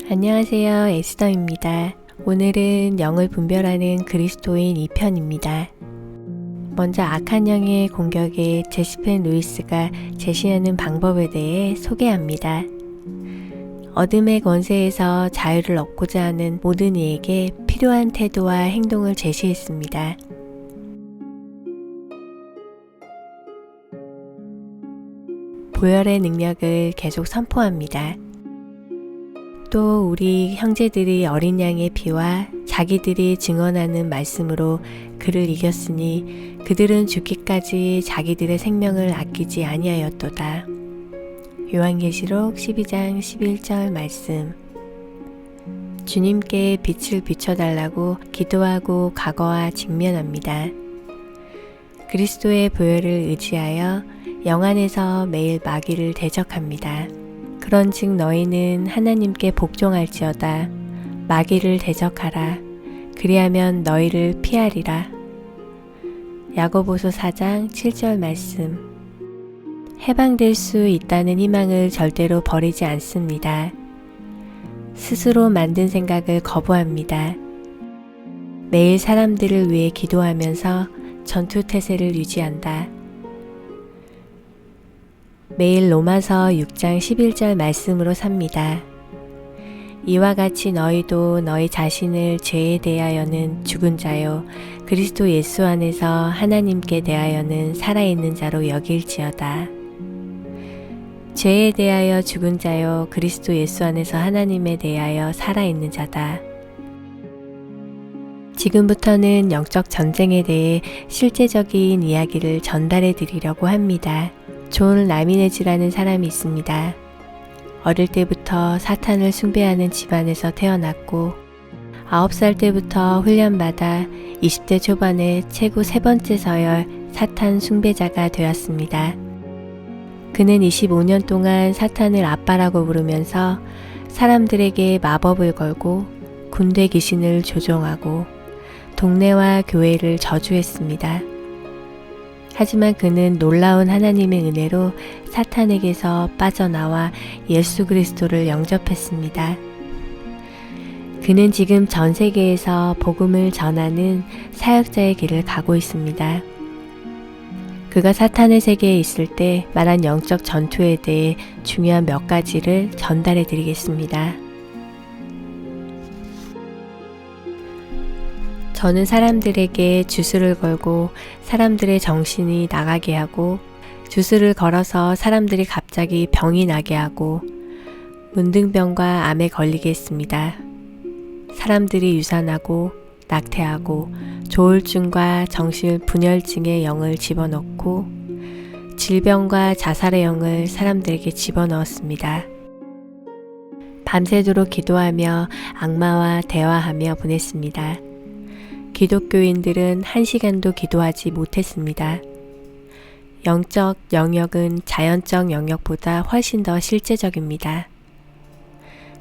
안녕하세요. 에스더입니다. 오늘은 영을 분별하는 그리스도인 2편입니다. 먼저 악한 영의 공격에 제시펜 루이스가 제시하는 방법에 대해 소개합니다. 어둠의 권세에서 자유를 얻고자 하는 모든 이에게 필요한 태도와 행동을 제시했습니다. 보혈의 능력을 계속 선포합니다. 또 우리 형제들이 어린 양의 피와 자기들이 증언하는 말씀으로 그를 이겼으니 그들은 죽기까지 자기들의 생명을 아끼지 아니하였도다. 요한계시록 12장 11절 말씀. 주님께 빛을 비춰달라고 기도하고 과거와 직면합니다. 그리스도의 보혈을 의지하여 영 안에서 매일 마귀를 대적합니다. 그런즉 너희는 하나님께 복종할지어다. 마귀를 대적하라. 그리하면 너희를 피하리라. 야고보서 4장 7절 말씀. 해방될 수 있다는 희망을 절대로 버리지 않습니다. 스스로 만든 생각을 거부합니다. 매일 사람들을 위해 기도하면서 전투태세를 유지한다. 매일 로마서 6장 11절 말씀으로 삽니다. 이와 같이 너희도 너희 자신을 죄에 대하여는 죽은 자요 그리스도 예수 안에서 하나님께 대하여는 살아있는 자로 여길지어다. 죄에 대하여 죽은 자요 그리스도 예수 안에서 하나님에 대하여 살아있는 자다. 지금부터는 영적 전쟁에 대해 실제적인 이야기를 전달해 드리려고 합니다. 존 라미네즈라는 사람이 있습니다. 어릴 때부터 사탄을 숭배하는 집안에서 태어났고 9살 때부터 훈련받아 20대 초반에 최고 3번째 서열 사탄 숭배자가 되었습니다. 그는 25년 동안 사탄을 아빠라고 부르면서 사람들에게 마법을 걸고 군대 귀신을 조종하고 동네와 교회를 저주했습니다. 하지만 그는 놀라운 하나님의 은혜로 사탄에게서 빠져나와 예수 그리스도를 영접했습니다. 그는 지금 전 세계에서 복음을 전하는 사역자의 길을 가고 있습니다. 그가 사탄의 세계에 있을 때 말한 영적 전투에 대해 중요한 몇 가지를 전달해 드리겠습니다. 저는 사람들에게 주술을 걸고 사람들의 정신이 나가게 하고 주술을 걸어서 사람들이 갑자기 병이 나게 하고 문둥병과 암에 걸리게 했습니다. 사람들이 유산하고 낙태하고 조울증과 정신 분열증의 영을 집어넣고 질병과 자살의 영을 사람들에게 집어넣었습니다. 밤새도록 기도하며 악마와 대화하며 보냈습니다. 기독교인들은 1시간도 기도하지 못했습니다. 영적 영역은 자연적 영역보다 훨씬 더 실제적입니다.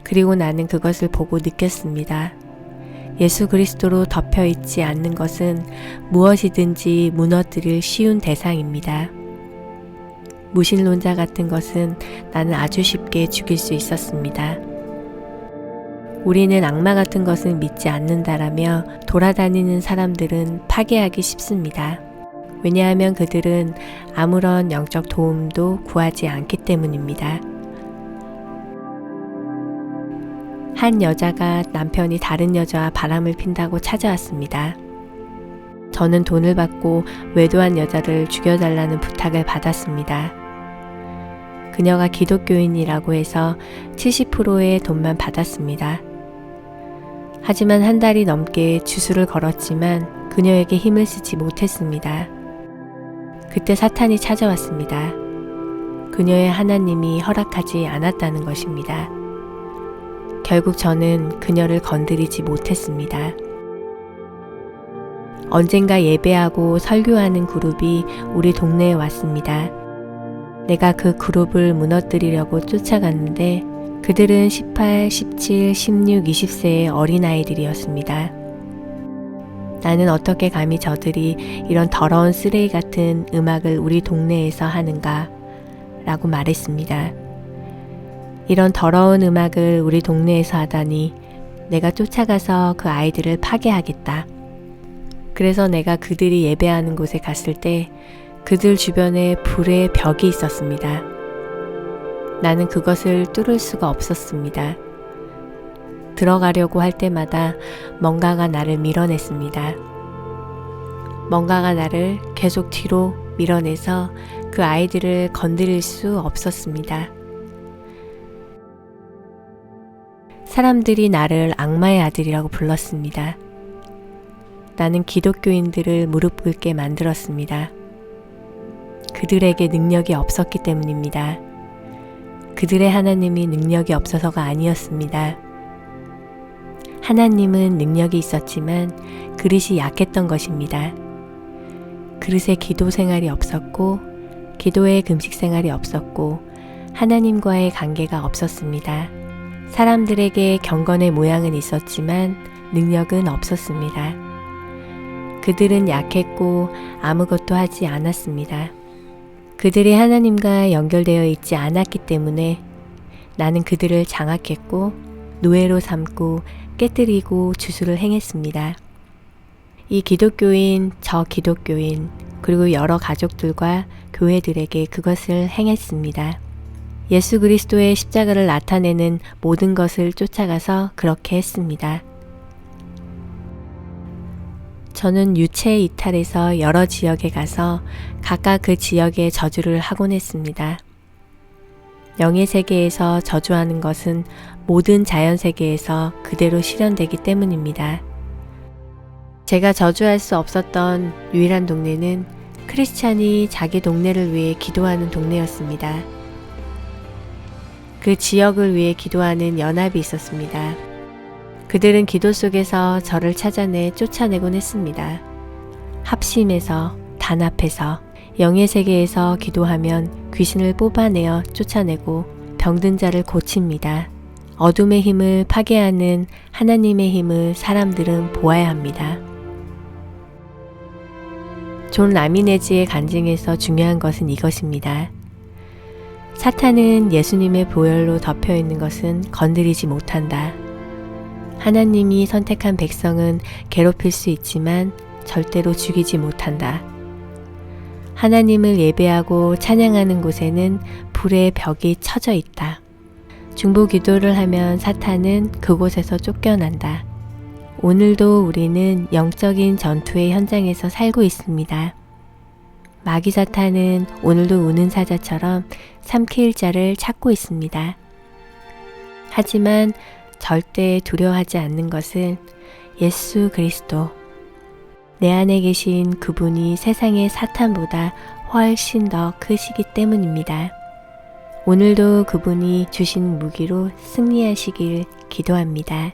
그리고 나는 그것을 보고 느꼈습니다. 예수 그리스도로 덮여 있지 않는 것은 무엇이든지 무너뜨릴 쉬운 대상입니다. 무신론자 같은 것은 나는 아주 쉽게 죽일 수 있었습니다. 우리는 악마 같은 것을 믿지 않는다라며 돌아다니는 사람들은 파괴하기 쉽습니다. 왜냐하면 그들은 아무런 영적 도움도 구하지 않기 때문입니다. 한 여자가 남편이 다른 여자와 바람을 핀다고 찾아왔습니다. 저는 돈을 받고 외도한 여자를 죽여달라는 부탁을 받았습니다. 그녀가 기독교인이라고 해서 70%의 돈만 받았습니다. 하지만 한 달이 넘게 주술을 걸었지만 그녀에게 힘을 쓰지 못했습니다. 그때 사탄이 찾아왔습니다. 그녀의 하나님이 허락하지 않았다는 것입니다. 결국 저는 그녀를 건드리지 못했습니다. 언젠가 예배하고 설교하는 그룹이 우리 동네에 왔습니다. 내가 그 그룹을 무너뜨리려고 쫓아갔는데 그들은 18, 17, 16, 20세의 어린아이들이었습니다. 나는 어떻게 감히 저들이 이런 더러운 쓰레기 같은 음악을 우리 동네에서 하는가 라고 말했습니다. 이런 더러운 음악을 우리 동네에서 하다니 내가 쫓아가서 그 아이들을 파괴하겠다. 그래서 내가 그들이 예배하는 곳에 갔을 때 그들 주변에 불의 벽이 있었습니다. 나는 그것을 뚫을 수가 없었습니다. 들어가려고 할 때마다 뭔가가 나를 밀어냈습니다. 뭔가가 나를 계속 뒤로 밀어내서 그 아이들을 건드릴 수 없었습니다. 사람들이 나를 악마의 아들이라고 불렀습니다. 나는 기독교인들을 무릎 꿇게 만들었습니다. 그들에게 능력이 없었기 때문입니다. 그들의 하나님이 능력이 없어서가 아니었습니다. 하나님은 능력이 있었지만 그릇이 약했던 것입니다. 그릇에 기도 생활이 없었고 기도의 금식 생활이 없었고 하나님과의 관계가 없었습니다. 사람들에게 경건의 모양은 있었지만 능력은 없었습니다. 그들은 약했고 아무것도 하지 않았습니다. 그들이 하나님과 연결되어 있지 않았기 때문에 나는 그들을 장악했고 노예로 삼고 깨뜨리고 주술을 행했습니다. 이 기독교인, 저 기독교인, 그리고 여러 가족들과 교회들에게 그것을 행했습니다. 예수 그리스도의 십자가를 나타내는 모든 것을 쫓아가서 그렇게 했습니다. 저는 유체 이탈에서 여러 지역에 가서 각각 그 지역의 저주를 하곤 했습니다. 영의 세계에서 저주하는 것은 모든 자연 세계에서 그대로 실현되기 때문입니다. 제가 저주할 수 없었던 유일한 동네는 크리스찬이 자기 동네를 위해 기도하는 동네였습니다. 그 지역을 위해 기도하는 연합이 있었습니다. 그들은 기도 속에서 저를 찾아내 쫓아내곤 했습니다. 합심해서, 단합해서, 영의 세계에서 기도하면 귀신을 뽑아내어 쫓아내고 병든 자를 고칩니다. 어둠의 힘을 파괴하는 하나님의 힘을 사람들은 보아야 합니다. 존 라미네즈의 간증에서 중요한 것은 이것입니다. 사탄은 예수님의 보혈로 덮여 있는 것은 건드리지 못한다. 하나님이 선택한 백성은 괴롭힐 수 있지만 절대로 죽이지 못한다. 하나님을 예배하고 찬양하는 곳에는 불의 벽이 쳐져 있다. 중보 기도를 하면 사탄은 그곳에서 쫓겨난다. 오늘도 우리는 영적인 전투의 현장에서 살고 있습니다. 마귀 사탄은 오늘도 우는 사자처럼 삼킬 자를 찾고 있습니다. 하지만 절대 두려워하지 않는 것은 예수 그리스도, 내 안에 계신 그분이 세상의 사탄보다 훨씬 더 크시기 때문입니다. 오늘도 그분이 주신 무기로 승리하시길 기도합니다.